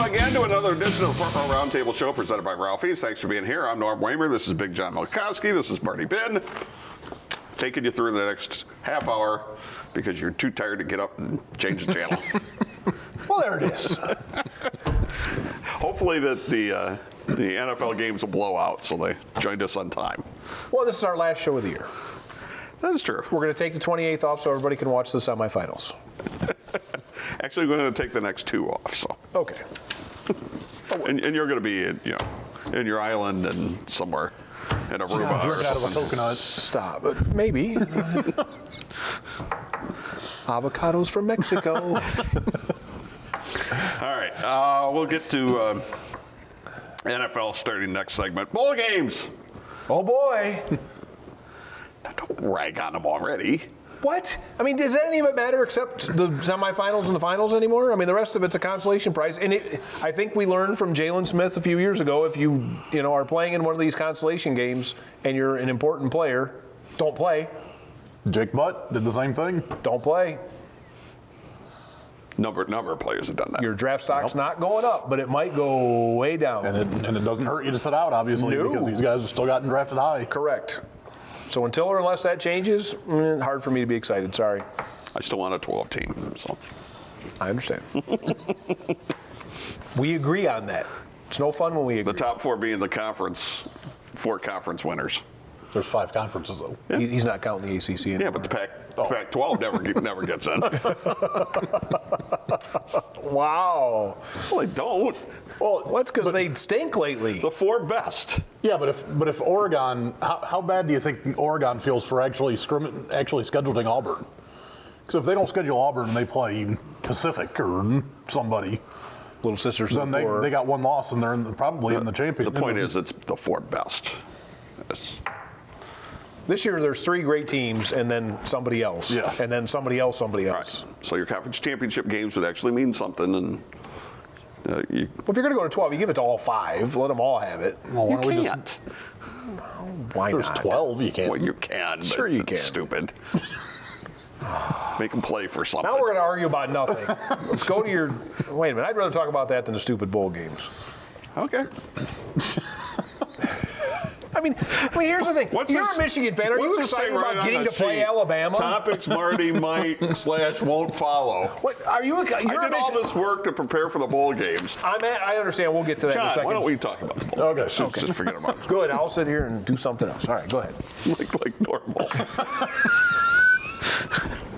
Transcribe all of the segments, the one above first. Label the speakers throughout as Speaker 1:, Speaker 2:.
Speaker 1: again to another edition of the Roundtable Show presented by Ralphie's. Thanks for being here. I'm Norm Waymer. This is Big John Milkowski. This is Marty Ben. Taking you through the next half hour because you're too tired to get up and change the channel.
Speaker 2: Well, there it is.
Speaker 1: Hopefully that the NFL games will blow out, so they joined us on time.
Speaker 2: Well, this is our last show of the year.
Speaker 1: That is true.
Speaker 2: We're going to take the 28th off so everybody can watch the semifinals.
Speaker 1: Actually, we're going to take the next two off. So
Speaker 2: okay.
Speaker 1: and you're going to be in your island and somewhere in Aruba.
Speaker 3: Drink out of a coconut.
Speaker 2: Stop. Maybe. Avocados from Mexico.
Speaker 1: All right. We'll get to NFL starting next segment. Bowl games.
Speaker 2: Oh, boy.
Speaker 1: Don't rag on them already.
Speaker 2: What? I mean, does any of it matter except the semifinals and the finals anymore? I mean, the rest of it's a consolation prize. And I think we learned from Jalen Smith a few years ago, if you are playing in one of these consolation games and you're an important player, don't play.
Speaker 3: Jake Butt did the same thing.
Speaker 2: Don't play.
Speaker 1: Number of players have done that.
Speaker 2: Your draft stock's not going up, but it might go way down.
Speaker 3: And it doesn't hurt you to sit out, obviously,
Speaker 2: No.
Speaker 3: because these guys have still gotten drafted high.
Speaker 2: Correct. So until or unless that changes, hard for me to be excited. Sorry.
Speaker 1: I still want a 12 team. So
Speaker 2: I understand. We agree on that. It's no fun when we agree.
Speaker 1: the top four being the four conference winners.
Speaker 3: There's 5 conferences, though.
Speaker 1: Yeah.
Speaker 2: He's not counting the ACC anymore.
Speaker 1: Yeah, but the Pac-12 never gets in.
Speaker 2: Wow.
Speaker 1: Well, they don't.
Speaker 3: Well,
Speaker 2: What's because they stink lately?
Speaker 1: The four best.
Speaker 3: yeah, but if Oregon, how bad do you think Oregon feels for actually scheduling Auburn? Because if they don't schedule Auburn and they play Pacific or somebody,
Speaker 2: Little Sisters
Speaker 3: then
Speaker 2: of the Poor.
Speaker 3: they got one loss and they're probably in the championship.
Speaker 1: The point is, it's the four best. Yes.
Speaker 2: This year there's 3 great teams and then somebody else.
Speaker 3: Yeah.
Speaker 2: And then somebody else.
Speaker 1: Right. So your conference championship games would actually mean something, and
Speaker 2: Well, if you're going to go to 12, you give it to all 5. Let them all have it.
Speaker 3: Well, why
Speaker 1: you
Speaker 3: don't we
Speaker 1: can't.
Speaker 2: Why
Speaker 3: There's
Speaker 2: not?
Speaker 3: 12. You can't.
Speaker 1: Well, you can.
Speaker 2: Sure
Speaker 1: but
Speaker 2: you
Speaker 1: it's
Speaker 2: can.
Speaker 1: Stupid. Make them play for something.
Speaker 2: Now we're going to argue about nothing. Let's go to your. Wait a minute. I'd rather talk about that than the stupid bowl games.
Speaker 1: Okay.
Speaker 2: I mean, here's the thing. You're a Michigan fan. Are you
Speaker 1: what's this say
Speaker 2: excited
Speaker 1: right
Speaker 2: about
Speaker 1: on
Speaker 2: getting
Speaker 1: the
Speaker 2: to play
Speaker 1: sheet?
Speaker 2: Alabama?
Speaker 1: Topics Marty might / won't follow.
Speaker 2: What are you?
Speaker 1: I did all this work to prepare for the bowl games.
Speaker 2: I understand. We'll get to that in a
Speaker 1: John,
Speaker 2: second.
Speaker 1: why don't we talk about the bowl?
Speaker 3: Okay.
Speaker 1: games? Just forget about it.
Speaker 2: Good. I'll sit here and do something else. All right. Go ahead.
Speaker 1: like normal.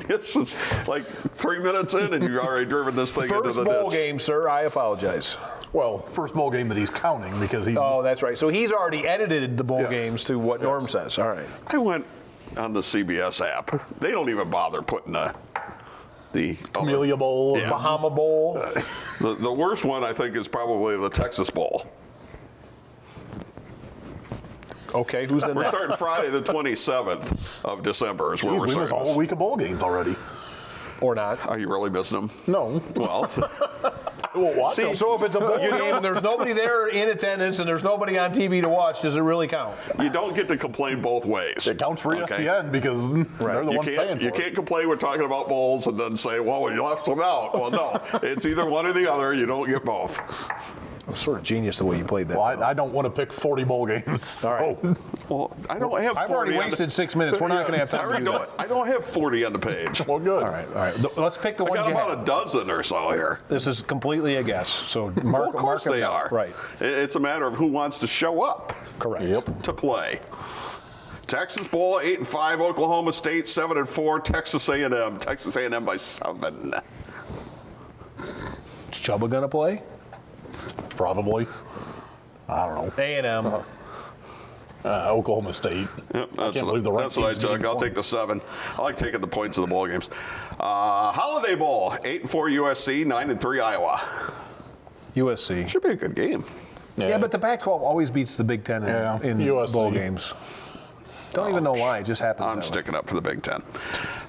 Speaker 1: It's just like 3 minutes in, and you've already driven this thing into
Speaker 2: First
Speaker 1: the
Speaker 2: bowl
Speaker 1: ditch.
Speaker 2: game, sir. I apologize.
Speaker 3: Well, first bowl game that he's counting because he.
Speaker 2: Oh, that's right. So he's already edited the bowl
Speaker 3: Yes.
Speaker 2: games to what Norm says. All right.
Speaker 1: I went on the CBS app. They don't even bother putting the
Speaker 3: Amelia Bowl.
Speaker 1: Yeah.
Speaker 2: Bahama Bowl.
Speaker 1: The worst one, I think, is probably the Texas Bowl.
Speaker 2: Okay, who's in
Speaker 1: We're
Speaker 2: that?
Speaker 1: starting Friday the 27th of December is where we're
Speaker 3: We missed a
Speaker 1: starting
Speaker 3: whole
Speaker 1: this.
Speaker 3: week of bowl games already.
Speaker 2: Or not.
Speaker 1: Are you really missing them?
Speaker 3: No.
Speaker 1: Well,
Speaker 3: I won't watch
Speaker 1: See,
Speaker 3: them.
Speaker 2: So if it's a bowl game and there's nobody there in attendance and there's nobody on TV to watch, does it really count?
Speaker 1: you don't get to complain both ways.
Speaker 3: It counts for
Speaker 1: Okay.
Speaker 3: ESPN because they're the
Speaker 1: You
Speaker 3: ones paying for
Speaker 1: you
Speaker 3: it.
Speaker 1: can't complain we're talking about bowls and then say, well, we left them out. Well, no. It's either one or the other. You don't get both.
Speaker 2: It was sort of genius the way you played that.
Speaker 3: Well, I don't want to pick 40 bowl games.
Speaker 2: All right.
Speaker 3: So,
Speaker 1: Well, I don't have 40
Speaker 2: I've already
Speaker 1: on the-
Speaker 2: wasted 6 minutes. We're not going to have time to do that.
Speaker 1: I don't have 40 on the page.
Speaker 3: well, good.
Speaker 2: All right. Let's pick the
Speaker 1: I
Speaker 2: ones
Speaker 1: got
Speaker 2: you
Speaker 1: about
Speaker 2: have.
Speaker 1: a dozen or so here.
Speaker 2: This is completely a guess. So
Speaker 1: Well,
Speaker 2: mark,
Speaker 1: of course
Speaker 2: mark
Speaker 1: they
Speaker 2: them down.
Speaker 1: are.
Speaker 2: Right.
Speaker 1: It's a matter of who wants to show up
Speaker 2: Correct.
Speaker 3: Yep.
Speaker 1: to play. Texas Bowl 8-5, Oklahoma State 7-4, Texas A&M. Texas A&M by 7.
Speaker 2: Is Chubba going to play?
Speaker 3: Probably. I don't know.
Speaker 2: A&M.
Speaker 3: Oklahoma State.
Speaker 1: Yep,
Speaker 3: I can't believe the right
Speaker 1: that's what I
Speaker 3: team's
Speaker 1: took.
Speaker 3: getting
Speaker 1: I'll take the 7. I like taking the points of the bowl games. Holiday Bowl 8-4 USC, 9-3 Iowa.
Speaker 2: USC.
Speaker 1: Should be a good game.
Speaker 2: Yeah, but the Pac-12 always beats the Big Ten in
Speaker 3: USC.
Speaker 2: bowl games. Don't even know why. It just happens.
Speaker 1: I'm
Speaker 2: that way.
Speaker 1: sticking up for the Big Ten.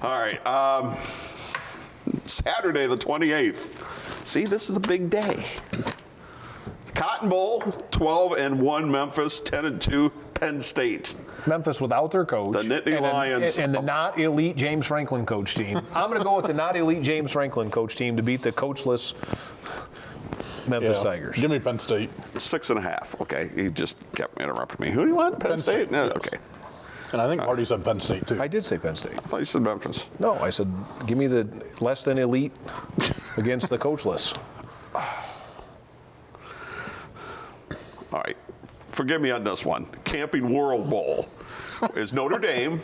Speaker 1: All right. Saturday the 28th. See, this is a big day. Cotton Bowl, 12-1 Memphis, 10-2 Penn State.
Speaker 2: Memphis without their coach.
Speaker 1: The Nittany Lions.
Speaker 2: And the not elite James Franklin coach team. I'm going to go with the not elite James Franklin coach team to beat the coachless Memphis Tigers.
Speaker 3: Give me Penn State.
Speaker 1: 6.5. Okay, he just kept interrupting me. Who do you want? Penn State? No,
Speaker 3: yes.
Speaker 1: okay.
Speaker 3: And I think Marty said Penn State, too.
Speaker 2: I did say Penn State.
Speaker 1: I thought you said Memphis.
Speaker 2: No, I said give me the less than elite against the coachless.
Speaker 1: All right. Forgive me on this one. Camping World Bowl is Notre Dame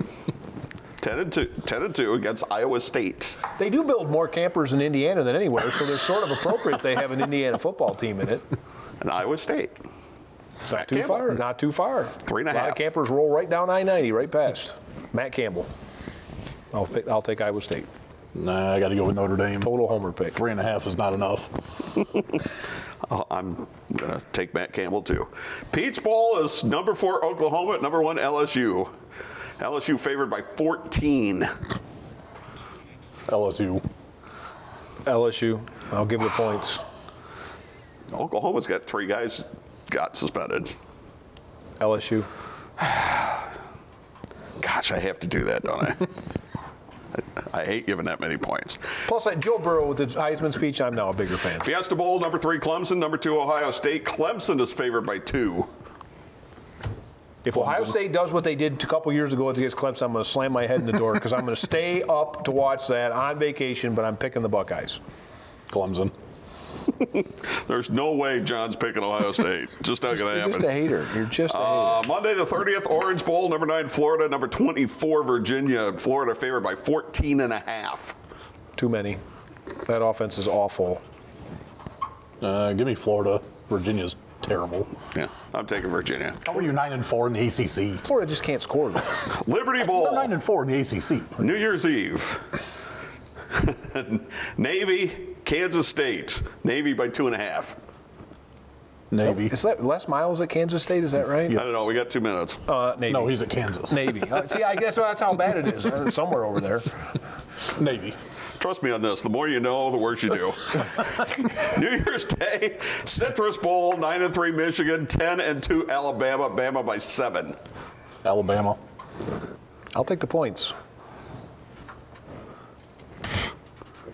Speaker 1: 10-2 against Iowa State.
Speaker 2: They do build more campers in Indiana than anywhere, so they're sort of appropriate they have an Indiana football team in it.
Speaker 1: And Iowa State.
Speaker 2: It's not too far. Not too far.
Speaker 1: 3.5.
Speaker 2: A lot of campers roll right down I-90, right past. Matt Campbell. I'll take Iowa State.
Speaker 3: Nah, I got to go with Notre Dame.
Speaker 2: Total homer pick.
Speaker 3: 3.5 is not enough.
Speaker 1: I'm going to take Matt Campbell, too. Peach Bowl is number 4 Oklahoma at number 1 LSU. LSU favored by 14.
Speaker 3: LSU.
Speaker 2: I'll give the points.
Speaker 1: Oklahoma's got 3 guys got suspended.
Speaker 2: LSU.
Speaker 1: Gosh, I have to do that, don't I? I hate giving that many points.
Speaker 2: Plus, Joe Burrow with the Heisman speech, I'm now a bigger fan.
Speaker 1: Fiesta Bowl, number 3 Clemson, number 2 Ohio State. Clemson is favored by 2.
Speaker 2: If Ohio State does what they did a couple years ago against Clemson, I'm going to slam my head in the door because I'm going to stay up to watch that on vacation, but I'm picking the Buckeyes.
Speaker 3: Clemson.
Speaker 1: There's no way John's picking Ohio State. Just not going to happen.
Speaker 2: You're just a hater. You're just a hater.
Speaker 1: Monday the 30th, Orange Bowl, number 9 Florida, number 24 Virginia. Florida favored by 14.5.
Speaker 2: Too many. That offense is awful.
Speaker 3: Give me Florida. Virginia's terrible.
Speaker 1: Yeah, I'm taking Virginia.
Speaker 3: How are you 9-4 in the ACC?
Speaker 2: Florida just can't score, though.
Speaker 1: Liberty Bowl.
Speaker 3: They're 9-4 in the ACC.
Speaker 1: New Year's Eve. Navy, Kansas State. Navy by 2.5.
Speaker 3: Navy.
Speaker 2: Is that Les Miles at Kansas State? Is that right?
Speaker 1: I don't know. We got 2 minutes.
Speaker 2: Navy.
Speaker 3: No, he's at Kansas.
Speaker 2: Navy. See, I guess that's how bad it is. Somewhere over there.
Speaker 3: Navy.
Speaker 1: Trust me on this. The more you know, the worse you do. New Year's Day, Citrus Bowl, 9-3 Michigan, 10-2 Alabama. Bama by 7.
Speaker 3: Alabama.
Speaker 2: I'll take the points.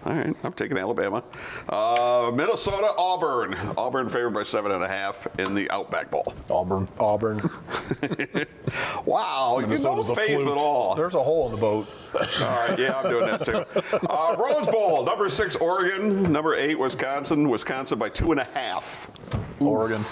Speaker 1: All right, I'm taking Alabama. Minnesota, Auburn. Auburn favored by 7.5 in the Outback Bowl.
Speaker 3: Auburn.
Speaker 1: Wow, you no
Speaker 3: Minnesota's a
Speaker 1: faith
Speaker 3: fluke.
Speaker 1: at all.
Speaker 2: There's a hole in the boat.
Speaker 1: All right, yeah, I'm doing that too. Rose Bowl, number 6 Oregon, number 8 Wisconsin. Wisconsin by 2.5.
Speaker 3: Oregon.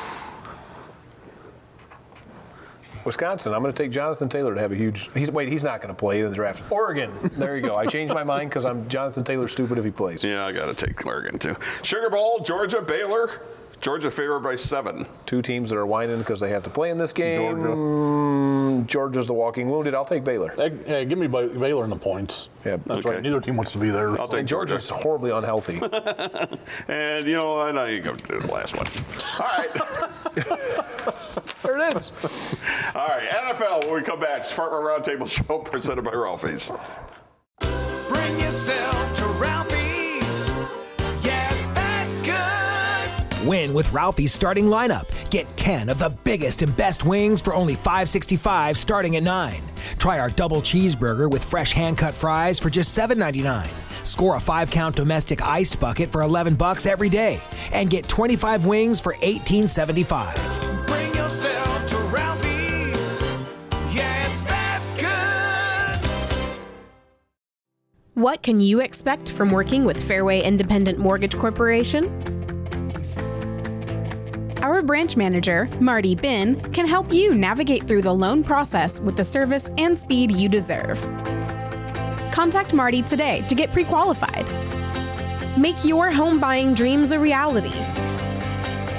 Speaker 2: Wisconsin, I'm going to take Jonathan Taylor to have a huge. He's not going to play in the draft. Oregon, there you go. I changed my mind because I'm Jonathan Taylor stupid if he plays.
Speaker 1: Yeah, I got to take Oregon too. Sugar Bowl, Georgia, Baylor. Georgia favored by 7.
Speaker 2: 2 teams that are whining because they have to play in this game. Georgia's the walking wounded. I'll take Baylor.
Speaker 3: Hey, give me Baylor in the points.
Speaker 2: Yeah,
Speaker 3: That's
Speaker 1: okay.
Speaker 3: right. Neither team wants to be there.
Speaker 1: I'll take Georgia.
Speaker 2: Georgia's horribly unhealthy.
Speaker 1: And you know what? I ain't going to do the last one. All right.
Speaker 2: There it is.
Speaker 1: All right, NFL, when we come back, Spartan Roundtable Show presented by Ralphie's.
Speaker 4: Bring yourself to Ralphie's. Yeah, it's that good.
Speaker 5: Win with Ralphie's starting lineup. Get 10 of the biggest and best wings for only $5.65 starting at $9. Try our double cheeseburger with fresh hand-cut fries for just $7.99. Score a 5-count domestic iced bucket for $11 every day. And get 25 wings for $18.75.
Speaker 4: Bring yourself to Ralphie's. Yeah, it's that good.
Speaker 6: What can you expect from working with Fairway Independent Mortgage Corporation? Our branch manager, Marty Bin, can help you navigate through the loan process with the service and speed you deserve. Contact Marty today to get pre-qualified. Make your home buying dreams a reality.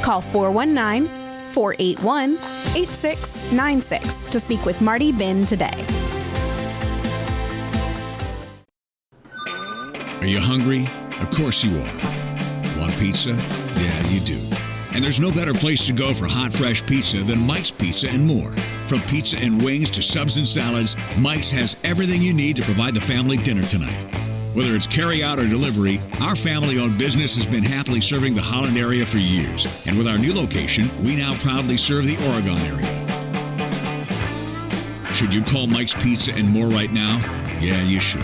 Speaker 6: Call 419-481-8696 to speak with Marty Bin today.
Speaker 7: Are you hungry? Of course you are. Want pizza? Yeah, you do. And there's no better place to go for hot, fresh pizza than Mike's Pizza and More. From pizza and wings to subs and salads, Mike's has everything you need to provide the family dinner tonight. Whether it's carry-out or delivery, our family-owned business has been happily serving the Holland area for years. And with our new location, we now proudly serve the Oregon area. Should you call Mike's Pizza and More right now? Yeah, you should.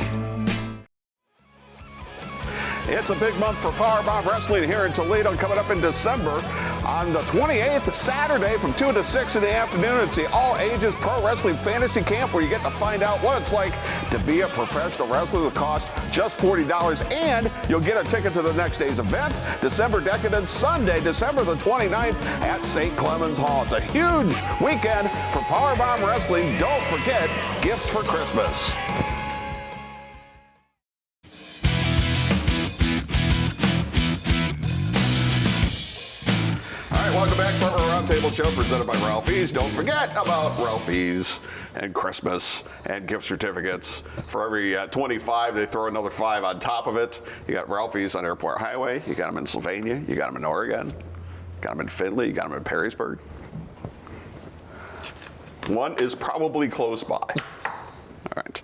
Speaker 1: It's a big month for Powerbomb Wrestling here in Toledo. Coming up in December on the 28th, Saturday from 2 to 6 in the afternoon. It's the all-ages pro wrestling fantasy camp where you get to find out what it's like to be a professional wrestler. It'll cost just $40, and you'll get a ticket to the next day's event, December Decadence, Sunday, December the 29th at St. Clemens Hall. It's a huge weekend for Powerbomb Wrestling. Don't forget, gifts for Christmas. Welcome back for our Roundtable show presented by Ralphie's. Don't forget about Ralphie's and Christmas and gift certificates. For every 25, they throw another 5 on top of it. You got Ralphie's on Airport Highway. You got them in Sylvania. You got them in Oregon. You got them in Findlay. You got them in Perrysburg. One is probably close by. All right.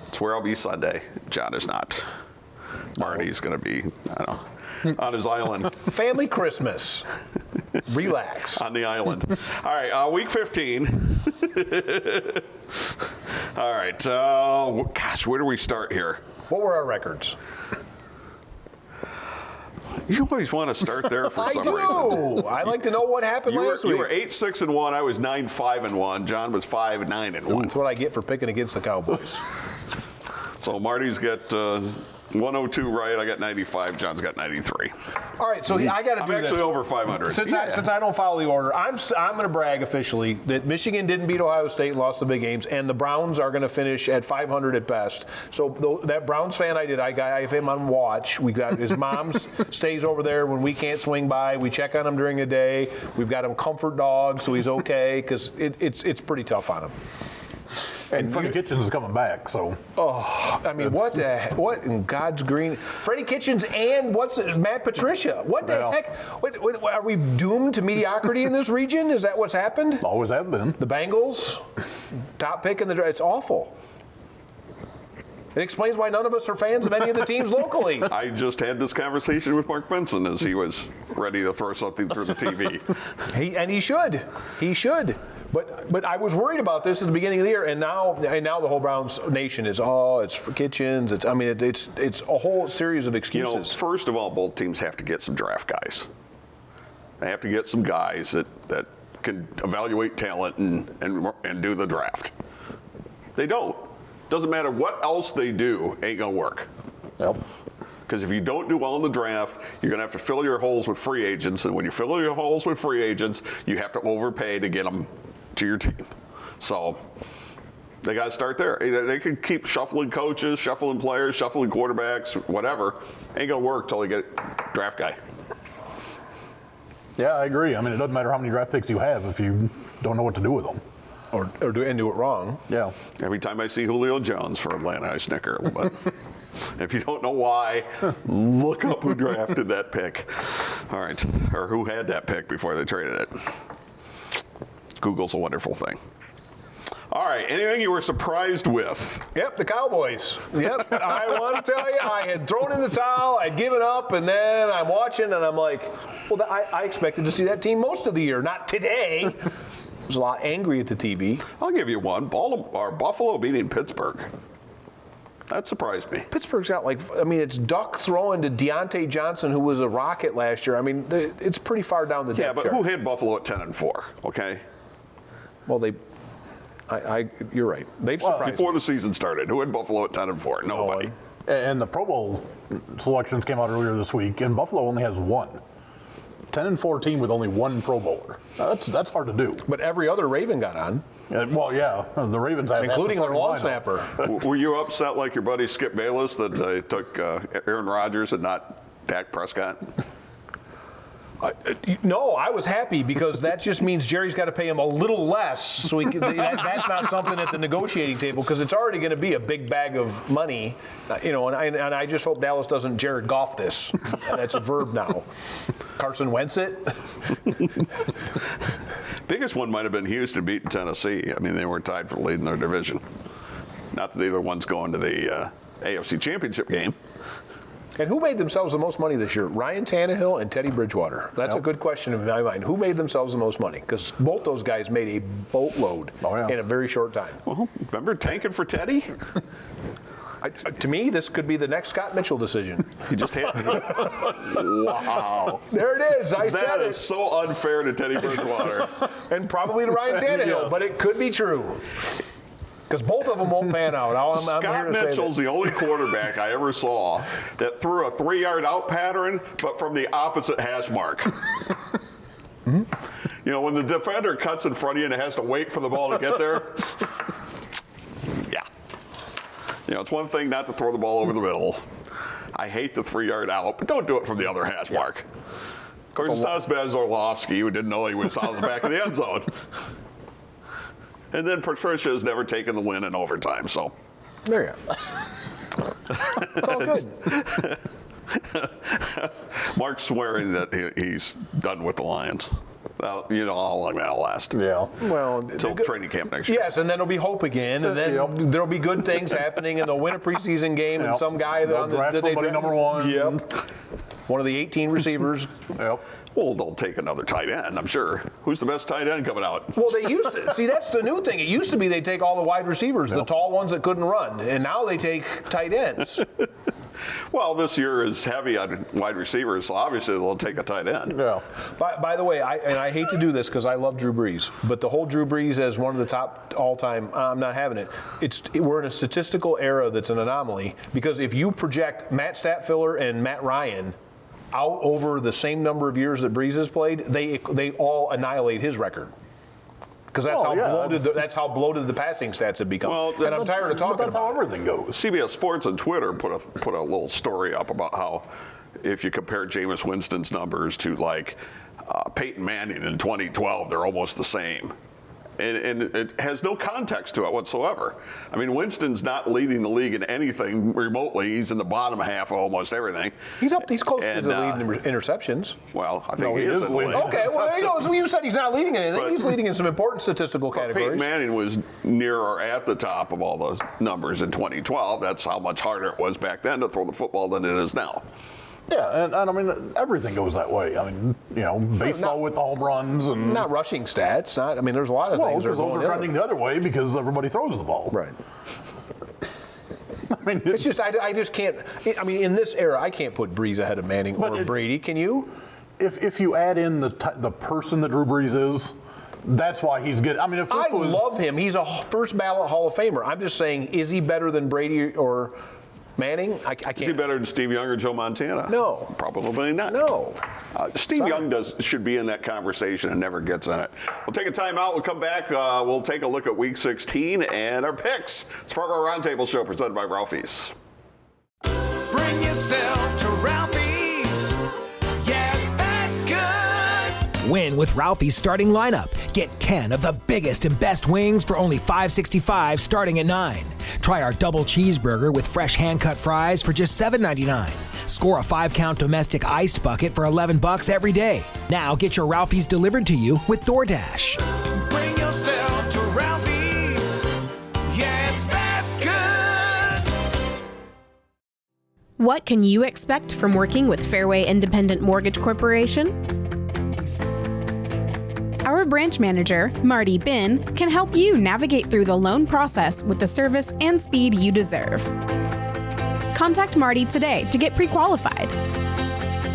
Speaker 1: It's where I'll be Sunday. John is not. Marty's going to be, I don't know, on his island.
Speaker 2: Family Christmas. Relax.
Speaker 1: On the island. All right, week 15. All right, gosh, where do we start here?
Speaker 2: What were our records?
Speaker 1: You always want to start there for some reason.
Speaker 2: I like to know what happened last week.
Speaker 1: You were 8-6-1. I was 9-5-1. John was 5-9-1.
Speaker 2: That's what I get for picking against the Cowboys.
Speaker 1: So Marty's got 102 right. I got 95. John's got 93.
Speaker 2: All right, so I got to do this.
Speaker 1: I'm actually over 500.
Speaker 2: Since I don't follow the order, I'm going to brag officially that Michigan didn't beat Ohio State and lost the big games, and the Browns are going to finish at 500 at best. So that Browns fan I have him on watch. We got his mom stays over there when we can't swing by. We check on him during the day. We've got him comfort dog, so he's okay because it's pretty tough on him.
Speaker 3: And Freddie Kitchens is coming back, so.
Speaker 2: Oh, I mean, what in God's green? Freddie Kitchens and Matt Patricia? What the heck? What, are we doomed to mediocrity in this region? Is that what's happened?
Speaker 3: Always have been.
Speaker 2: The Bengals, top pick in the draft. It's awful. It explains why none of us are fans of any of the teams locally.
Speaker 1: I just had this conversation with Mark Benson as he was ready to throw something through the TV.
Speaker 2: He should. He should. But I was worried about this at the beginning of the year, and now the whole Browns nation is it's for Kitchens. It's a whole series of excuses.
Speaker 1: You know, first of all, both teams have to get some draft guys. They have to get some guys that can evaluate talent and do the draft. They don't. Doesn't matter what else they do, ain't gonna work.
Speaker 3: Yep.
Speaker 1: Because if you don't do well in the draft, you're going to have to fill your holes with free agents. And when you fill your holes with free agents, you have to overpay to get them to your team. So they got to start there. They can keep shuffling coaches, shuffling players, shuffling quarterbacks, whatever. Ain't going to work till they get a draft guy.
Speaker 3: Yeah, I agree. I mean, it doesn't matter how many draft picks you have if you don't know what to do with them.
Speaker 2: Or do it wrong.
Speaker 3: Yeah.
Speaker 1: Every time I see Julio Jones for Atlanta, I snicker a little bit. If you don't know why, look up who drafted that pick. All right, or who had that pick before they traded it. Google's a wonderful thing. All right, anything you were surprised with?
Speaker 2: Yep, the Cowboys. Yep, I want to tell you, I had thrown in the towel, I'd given up, and then I'm watching, and I'm like, well, I expected to see that team most of the year, not today. I was a lot angry at the TV.
Speaker 1: I'll give you one. Buffalo beating Pittsburgh. That surprised me.
Speaker 2: Pittsburgh's got it's Duck throwing to Deontay Johnson, who was a rocket last year. I mean, it's pretty far down the depth chart.
Speaker 1: Yeah, but who had Buffalo at 10-4? Okay.
Speaker 2: Well, you're right. They've surprised
Speaker 1: before
Speaker 2: me.
Speaker 1: the season started. Who had Buffalo at 10-4? Nobody.
Speaker 3: And the Pro Bowl selections came out earlier this week, and Buffalo only has one. 10-4 team with only one Pro Bowler. That's hard to do.
Speaker 2: But every other Raven got on.
Speaker 3: Well, yeah, the Ravens have
Speaker 2: including their long
Speaker 3: lineup.
Speaker 2: snapper.
Speaker 1: Were you upset like your buddy Skip Bayless that they took Aaron Rodgers and not Dak Prescott?
Speaker 2: No, I was happy because that just means Jerry's got to pay him a little less. So that's not something at the negotiating table because it's already going to be a big bag of money, and I just hope Dallas doesn't Jared Goff this. That's a verb now. Carson Wentz it.
Speaker 1: Biggest one might have been Houston beating Tennessee. I mean, they were tied for leading their division. Not that either one's going to the AFC Championship game.
Speaker 2: And who made themselves the most money this year? Ryan Tannehill and Teddy Bridgewater. That's a good question in my mind. Who made themselves the most money? Because both those guys made a boatload in a very short time.
Speaker 1: Well, remember tanking for Teddy?
Speaker 2: To me, this could be the next Scott Mitchell decision.
Speaker 1: He just had. Wow.
Speaker 2: There it is. I said
Speaker 1: That
Speaker 2: it.
Speaker 1: is so unfair to Teddy Bridgewater.
Speaker 2: And probably to Ryan Tannehill, but it could be true. Because both of them won't pan out. I'm here
Speaker 1: Scott
Speaker 2: to say
Speaker 1: Mitchell's
Speaker 2: that.
Speaker 1: the only quarterback I ever saw that threw a 3-yard out pattern, but from the opposite hash mark. You know, when the defender cuts in front of you and has to wait for the ball to get there. Yeah. You know, it's one thing not to throw the ball over the middle. I hate the 3-yard out, but don't do it from the other hash mark. Of course, it's not as bad as Orlovsky, who didn't know he was out of the back of the end zone. And then Patricia has never taken the win in overtime, so.
Speaker 2: There you go. It's all good.
Speaker 1: Mark's swearing that he's done with the Lions. Well, you know how long that'll last.
Speaker 3: Yeah.
Speaker 2: Well,
Speaker 1: Until training camp next year.
Speaker 2: yes, and then there'll be hope again, and then there'll be good things happening, and they'll win a preseason game, and some guy
Speaker 3: They'll draft
Speaker 2: that they
Speaker 3: somebody number one.
Speaker 2: Yep. One of the 18 receivers.
Speaker 3: Yep.
Speaker 1: Well, they'll take another tight end, I'm sure. Who's the best tight end coming out?
Speaker 2: Well, they used to. See, that's the new thing. It used to be they take all the wide receivers, the tall ones that couldn't run, and now they take tight ends.
Speaker 1: Well, this year is heavy on wide receivers, so obviously they'll take a tight end.
Speaker 3: Yeah.
Speaker 2: By the way, I hate to do this because I love Drew Brees, but the whole Drew Brees as one of the top all-time, I'm not having it. We're in a statistical era that's an anomaly, because if you project Matt Statfiller and Matt Ryan out over the same number of years that Brees has played, they all annihilate his record. Because that's how bloated the passing stats have become.
Speaker 1: Well,
Speaker 2: and I'm tired of talking
Speaker 3: But that's how
Speaker 2: about it.
Speaker 3: everything goes.
Speaker 1: CBS Sports on Twitter put a little story up about how if you compare Jameis Winston's numbers to like Peyton Manning in 2012, they're almost the same. And it has no context to it whatsoever. I mean, Winston's not leading the league in anything remotely. He's in the bottom half of almost everything.
Speaker 2: He's close to
Speaker 1: And,
Speaker 2: the lead in interceptions.
Speaker 1: Well, I think he is in the league.
Speaker 2: Okay, well, you said he's not leading in anything.
Speaker 1: But-
Speaker 2: He's leading in some important statistical
Speaker 1: Peyton
Speaker 2: categories.
Speaker 1: Manning was near or at the top of all the numbers in 2012. That's how much harder it was back then to throw the football than it is now.
Speaker 3: Yeah, and I mean, everything goes that way. I mean, you know, baseball with the home runs and.
Speaker 2: Not rushing stats. I mean, there's a lot of
Speaker 3: Well,
Speaker 2: things that are
Speaker 3: because those
Speaker 2: going
Speaker 3: are
Speaker 2: the
Speaker 3: trending the other way because everybody throws the ball.
Speaker 2: Right.
Speaker 3: I mean,
Speaker 2: It's just I just can't. I mean, in this era, I can't put Brees ahead of Manning or Brady. Can you?
Speaker 3: if you add in the person that Drew Brees is, that's why he's good. I mean, if this
Speaker 2: I
Speaker 3: was,
Speaker 2: love him. He's a first ballot Hall of Famer. I'm just saying, is he better than Brady or Manning? I can't.
Speaker 1: Is he better than Steve Young or Joe Montana?
Speaker 2: No.
Speaker 1: Probably not.
Speaker 2: No.
Speaker 1: Steve Young should be in that conversation and never gets in it. We'll take a timeout. We'll come back. We'll take a look at Week 16 and our picks. It's for our Roundtable show presented by Ralphie's.
Speaker 4: Bring yourself to Ralphie's. Yeah, it's that good.
Speaker 5: Win with Ralphie's starting lineup. Get 10 of the biggest and best wings for only $5.65 starting at $9. Try our double cheeseburger with fresh hand-cut fries for just $7.99. Score a 5-count domestic iced bucket for $11 every day. Now get your Ralphie's delivered to you with DoorDash.
Speaker 4: Bring yourself to Ralphie's. Yeah, it's that good.
Speaker 6: What can you expect from working with Fairway Independent Mortgage Corporation? Our branch manager, Marty Bin, can help you navigate through the loan process with the service and speed you deserve. Contact Marty today to get pre-qualified.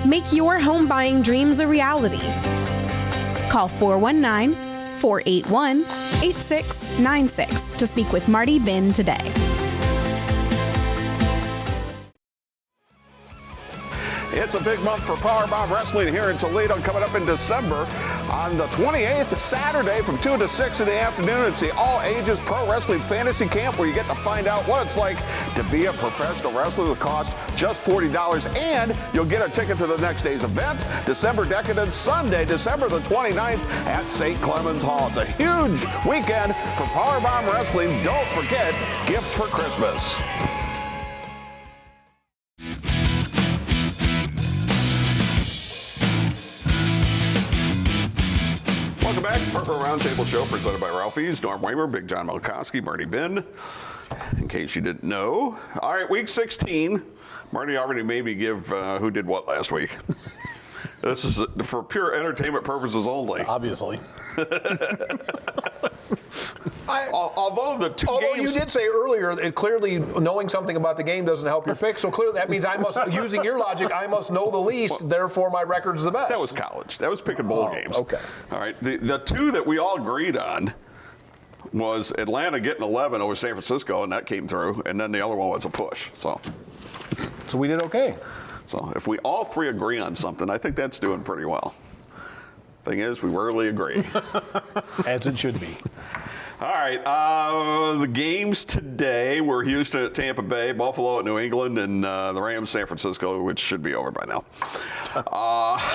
Speaker 6: Make your home buying dreams a reality. Call 419-481-8696 to speak with Marty Bin today.
Speaker 1: It's a big month for Powerbomb Wrestling here in Toledo. Coming up in December on the 28th, Saturday from 2 to 6 in the afternoon. It's the all-ages pro wrestling fantasy camp where you get to find out what it's like to be a professional wrestler. It costs just $40, and you'll get a ticket to the next day's event, December Decadence, Sunday, December the 29th at St. Clemens Hall. It's a huge weekend for Powerbomb Wrestling. Don't forget, gifts for Christmas. Welcome back for our Roundtable show presented by Ralphie's. Norm Waymer, Big John Malkowski, Marty Bin, in case you didn't know. All right, week 16. Marty already made me give who did what last week. This is for pure entertainment purposes only.
Speaker 3: obviously.
Speaker 1: Although the two
Speaker 2: Although
Speaker 1: games.
Speaker 2: you did say earlier, it clearly knowing something about the game doesn't help your pick. So clearly that means I must, using your logic, I must know the least. Therefore, my record's the best.
Speaker 1: That was college. That was picking bowl games.
Speaker 2: okay.
Speaker 1: All right. The two that we all agreed on was Atlanta getting 11 over San Francisco, and that came through. And then the other one was a push. So
Speaker 2: we did okay.
Speaker 1: So if we all three agree on something, I think that's doing pretty well. Thing is, we rarely agree.
Speaker 2: As it should be.
Speaker 1: All right, the games today were Houston at Tampa Bay, Buffalo at New England, and the Rams San Francisco, which should be over by now.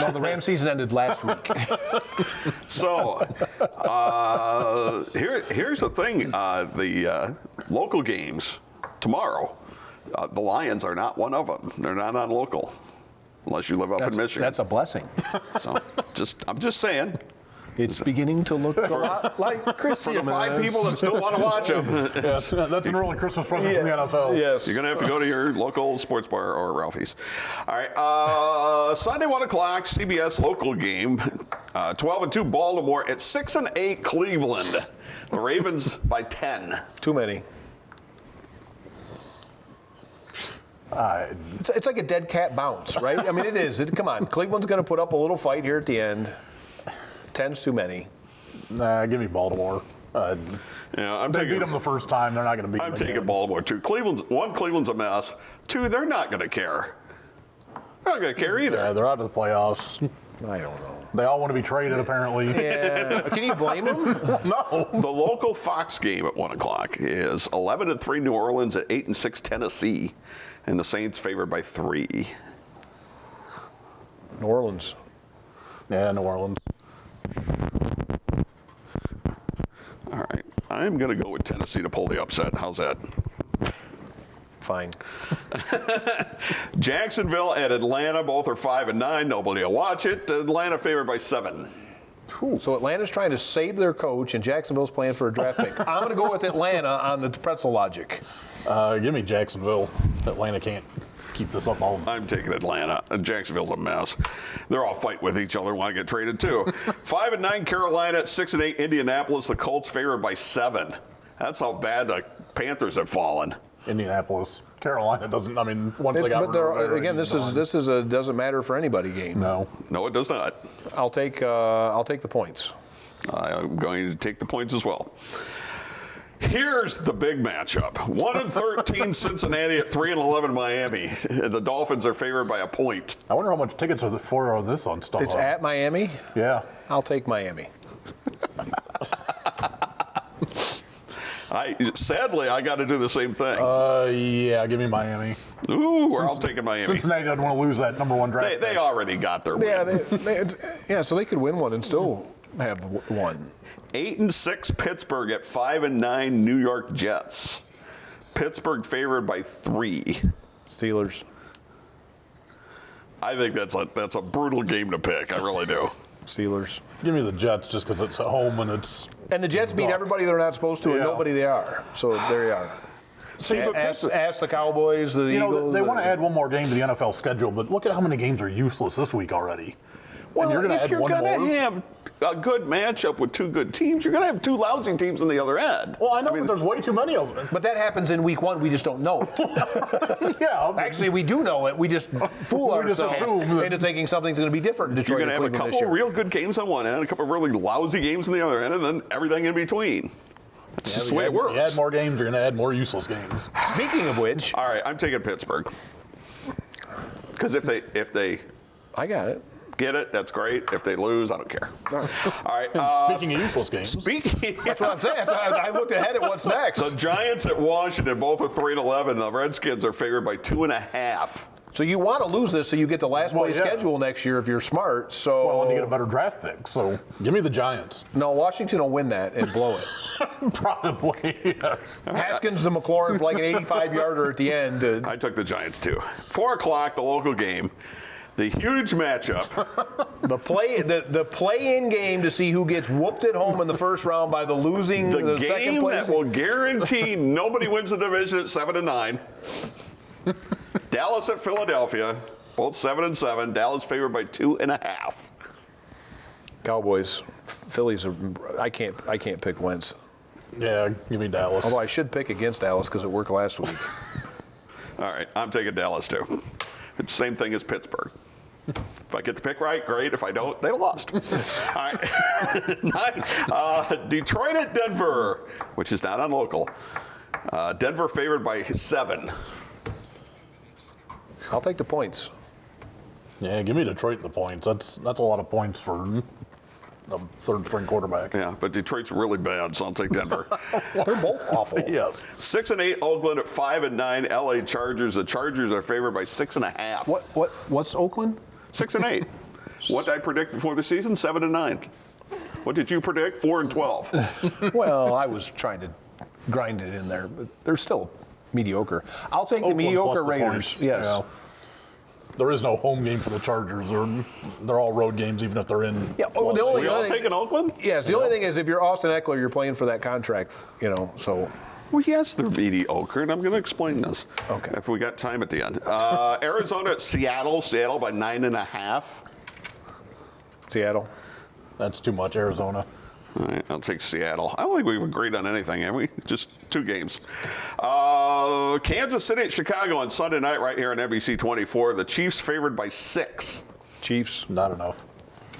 Speaker 2: No, the Rams season ended last week.
Speaker 1: So here's the thing: the local games tomorrow. The Lions are not one of them. They're not on local, unless you live up in Michigan.
Speaker 2: That's a blessing.
Speaker 1: So I'm just saying.
Speaker 2: It's beginning to look a lot like Christmas.
Speaker 1: For the 5 people that still want to watch them,
Speaker 3: That's an early Christmas present from the NFL.
Speaker 2: Yes.
Speaker 1: you're going to have to go to your local sports bar or Ralphie's. All right, Sunday 1 o'clock, CBS local game, 12-2 Baltimore at 6-8 Cleveland. The Ravens by 10.
Speaker 2: Too many. It's like a dead cat bounce, right? I mean, it is. Come on. Cleveland's going to put up a little fight here at the end. 10's too many.
Speaker 3: Nah, give me Baltimore.
Speaker 1: I'm
Speaker 3: They
Speaker 1: taking
Speaker 3: beat them the first time. They're not going to beat
Speaker 1: I'm
Speaker 3: them
Speaker 1: taking
Speaker 3: again.
Speaker 1: Baltimore too. Cleveland's a mess. 2, they're not going to care. They're not going to care either.
Speaker 3: Yeah, they're out of the playoffs.
Speaker 2: I don't know.
Speaker 3: They all want to be traded, apparently.
Speaker 2: Yeah. Can you blame them?
Speaker 3: No.
Speaker 1: The local Fox game at 1 o'clock is 11-3 New Orleans at 8-6 Tennessee, and the Saints favored by 3.
Speaker 2: New Orleans.
Speaker 3: Yeah, New Orleans.
Speaker 1: All right, I'm going to go with Tennessee to pull the upset. How's that?
Speaker 2: Fine.
Speaker 1: Jacksonville at Atlanta, both are 5-9. Nobody will watch it. Atlanta favored by 7.
Speaker 2: So Atlanta's trying to save their coach, and Jacksonville's playing for a draft pick. I'm going to go with Atlanta on the pretzel logic.
Speaker 3: Give me Jacksonville. Atlanta can't keep this up all.
Speaker 1: I'm taking Atlanta. Jacksonville's a mess. They're all fighting with each other, want to get traded too. 5-9 Carolina at 6-8 Indianapolis. The Colts favored by 7. That's how bad the Panthers have fallen.
Speaker 3: Indianapolis. Carolina doesn't. I mean, once they got
Speaker 2: But
Speaker 3: rid of
Speaker 2: again, this is a doesn't matter for anybody game.
Speaker 3: No.
Speaker 1: No, it does not.
Speaker 2: I'll take the points.
Speaker 1: I'm going to take the points as well. Here's the big matchup. 1-13 Cincinnati at 3-11 Miami. The Dolphins are favored by a point.
Speaker 3: I wonder how much tickets are for this on StubHub.
Speaker 2: It's at Miami.
Speaker 3: Yeah.
Speaker 2: I'll take Miami.
Speaker 1: Sadly, I got to do the same thing.
Speaker 3: Yeah, give me Miami.
Speaker 1: Ooh, we're all taking Miami.
Speaker 3: Cincinnati doesn't want to lose that number 1 draft.
Speaker 1: They already got their win.
Speaker 2: Yeah, so they could win one and still have one.
Speaker 1: 8-6 Pittsburgh at 5-9 New York Jets. Pittsburgh favored by 3.
Speaker 2: Steelers.
Speaker 1: I think that's a brutal game to pick. I really do.
Speaker 2: Steelers.
Speaker 3: Give me the Jets just because it's at home and it's.
Speaker 2: And the Jets beat everybody they're not supposed to, and
Speaker 3: Yeah.
Speaker 2: nobody they are. So there you are.
Speaker 1: See, but
Speaker 2: Ask the Cowboys, the
Speaker 3: You know,
Speaker 2: Eagles.
Speaker 3: they want to add one more game to the NFL schedule, but look at how many games are useless this week already.
Speaker 1: well,
Speaker 3: and you're going to
Speaker 1: if
Speaker 3: add
Speaker 1: you're
Speaker 3: one
Speaker 1: going
Speaker 3: more.
Speaker 1: to have a good matchup with 2 good teams, you're going to have 2 lousy teams on the other end.
Speaker 3: Well, I know, but there's way too many of them.
Speaker 2: But that happens in week 1. We just don't know it.
Speaker 3: Yeah.
Speaker 2: Actually, we do know it. We just fool
Speaker 3: We just
Speaker 2: ourselves
Speaker 3: assume that-
Speaker 2: into thinking something's going to be different in
Speaker 1: You're
Speaker 2: Detroit
Speaker 1: going to
Speaker 2: and
Speaker 1: have a
Speaker 2: Cleveland
Speaker 1: couple
Speaker 2: this year.
Speaker 1: real good games on one end, a couple really lousy games on the other end, and then everything in between. That's just the way it works.
Speaker 3: You add more games, you're going to add more useless games.
Speaker 2: Speaking of which,
Speaker 1: All right, I'm taking Pittsburgh. Because if they
Speaker 2: I got it.
Speaker 1: get it, that's great. If they lose, I don't care. All right.
Speaker 3: Speaking of useless games,
Speaker 2: That's what I'm saying. So I looked ahead at what's next.
Speaker 1: the Giants at Washington, both are 3-11. The Redskins are favored by 2.5.
Speaker 2: So you want to lose this so you get the last
Speaker 3: Well,
Speaker 2: place
Speaker 3: yeah.
Speaker 2: schedule next year if you're smart. So
Speaker 3: well, and you get a better draft pick. So give me the Giants.
Speaker 2: no, Washington will win that and blow it.
Speaker 3: Probably, yes.
Speaker 2: Haskins to McLaurin for like an 85-yarder at the end.
Speaker 1: I took the Giants too. 4 o'clock, the local game. The huge matchup.
Speaker 2: The play-in game to see who gets whooped at home in the first round by the
Speaker 1: The
Speaker 2: second
Speaker 1: game
Speaker 2: place.
Speaker 1: that will guarantee nobody wins the division at 7-9. Dallas at Philadelphia, both 7-7. Dallas favored by 2.5.
Speaker 2: Cowboys, Phillies are. I can't pick Wentz.
Speaker 3: Yeah, give me Dallas.
Speaker 2: Although I should pick against Dallas because it worked last week.
Speaker 1: All right, I'm taking Dallas too. It's the same thing as Pittsburgh. If I get the pick right, great. If I don't, they lost. All right. Detroit at Denver, which is not on local. Denver favored by 7.
Speaker 2: I'll take the points.
Speaker 3: Yeah, give me Detroit in the points. That's a lot of points for a third-string quarterback.
Speaker 1: Yeah, but Detroit's really bad, so I'll take Denver.
Speaker 2: They're both awful.
Speaker 3: Yes.
Speaker 1: 6-8 Oakland at 5-9 LA Chargers. The Chargers are favored by 6.5.
Speaker 2: What's Oakland?
Speaker 1: 6-8. What did I predict before the season? 7-9. What did you predict? 4-12.
Speaker 2: Well, I was trying to grind it in there, but they're still mediocre. I'll take
Speaker 3: Oakland
Speaker 2: the mediocre
Speaker 3: plus the
Speaker 2: Raiders.
Speaker 3: points.
Speaker 2: Yes.
Speaker 3: Yeah. There is no home game for the Chargers. They're all road games, even if they're in.
Speaker 2: Yeah. Oh, the only
Speaker 1: We all
Speaker 2: thing,
Speaker 1: taking Oakland?
Speaker 2: yes. The only thing is, if you're Austin Eckler, you're playing for that contract. So.
Speaker 1: Well, yes, they're mediocre, and I'm going to explain this.
Speaker 2: Okay.
Speaker 1: If we got time at the end. Arizona at Seattle. Seattle by 9.5.
Speaker 2: Seattle.
Speaker 3: That's too much, Arizona.
Speaker 1: All right, I'll take Seattle. I don't think we've agreed on anything, have we? Just 2 games. Kansas City at Chicago on Sunday night right here on NBC 24. The Chiefs favored by 6.
Speaker 2: Chiefs.
Speaker 3: Not enough.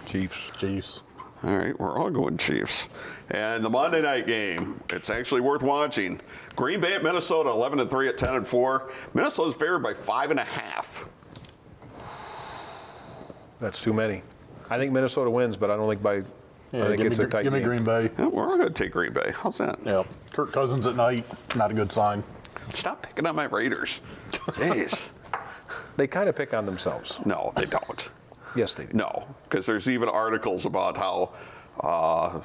Speaker 2: Chiefs.
Speaker 1: All right, we're all going Chiefs. And the Monday night game, it's actually worth watching. Green Bay at Minnesota, 11-3 at 10-4. Minnesota's favored by 5.5.
Speaker 2: That's too many. I think Minnesota wins, but I don't think by.
Speaker 3: Yeah,
Speaker 2: I think it's a tight
Speaker 3: give me
Speaker 2: game.
Speaker 3: Green Bay.
Speaker 1: Yeah, we're all going to take Green Bay. How's that?
Speaker 3: Yeah. Kirk Cousins at night, not a good sign.
Speaker 1: Stop picking on my Raiders. Jeez.
Speaker 2: They kind of pick on themselves.
Speaker 1: No, they don't.
Speaker 2: Yes, they do.
Speaker 1: No, because there's even articles about how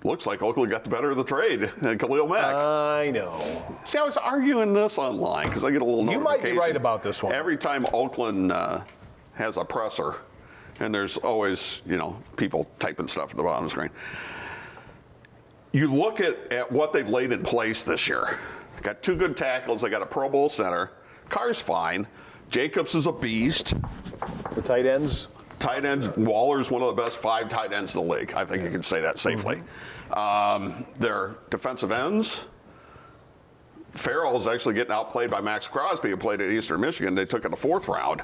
Speaker 1: looks like Oakland got the better of the trade and Khalil Mack.
Speaker 2: I know.
Speaker 1: See, I was arguing this online because I get a little
Speaker 2: You
Speaker 1: notification.
Speaker 2: might be right about this one.
Speaker 1: Every time Oakland has a presser, and there's always, people typing stuff at the bottom of the screen. You look at what they've laid in place this year. They got 2 good tackles. They got a Pro Bowl center. Carr's fine. Jacobs is a beast.
Speaker 2: The tight ends.
Speaker 1: Tight ends, Waller's one of the best 5 tight ends in the league. I think you can say that safely. Their defensive ends, Farrell is actually getting outplayed by Max Crosby, who played at Eastern Michigan. They took in the 4th round.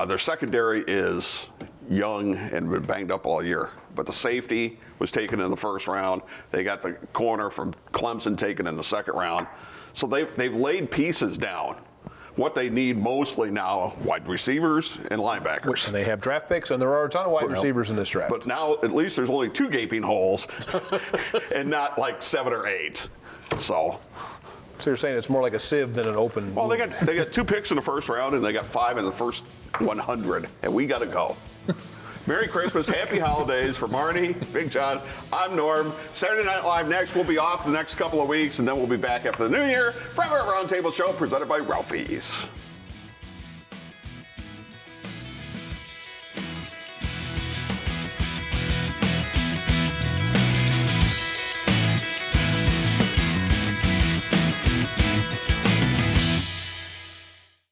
Speaker 1: Their secondary is young and been banged up all year. But the safety was taken in the 1st round. They got the corner from Clemson taken in the 2nd round. So they've laid pieces down. What they need mostly now, wide receivers and linebackers.
Speaker 2: And they have draft picks, and there are a ton of wide receivers in this draft.
Speaker 1: But now at least there's only 2 gaping holes and not like 7 or 8. So
Speaker 2: you're saying it's more like a sieve than an open.
Speaker 1: Well, they got 2 picks in the 1st round, and they got 5 in the first 100, and we got to go. Merry Christmas, Happy Holidays for Marty, Big John. I'm Norm. Saturday Night Live next. We'll be off the next couple of weeks, and then we'll be back after the new year for our Roundtable show presented by Ralphie's.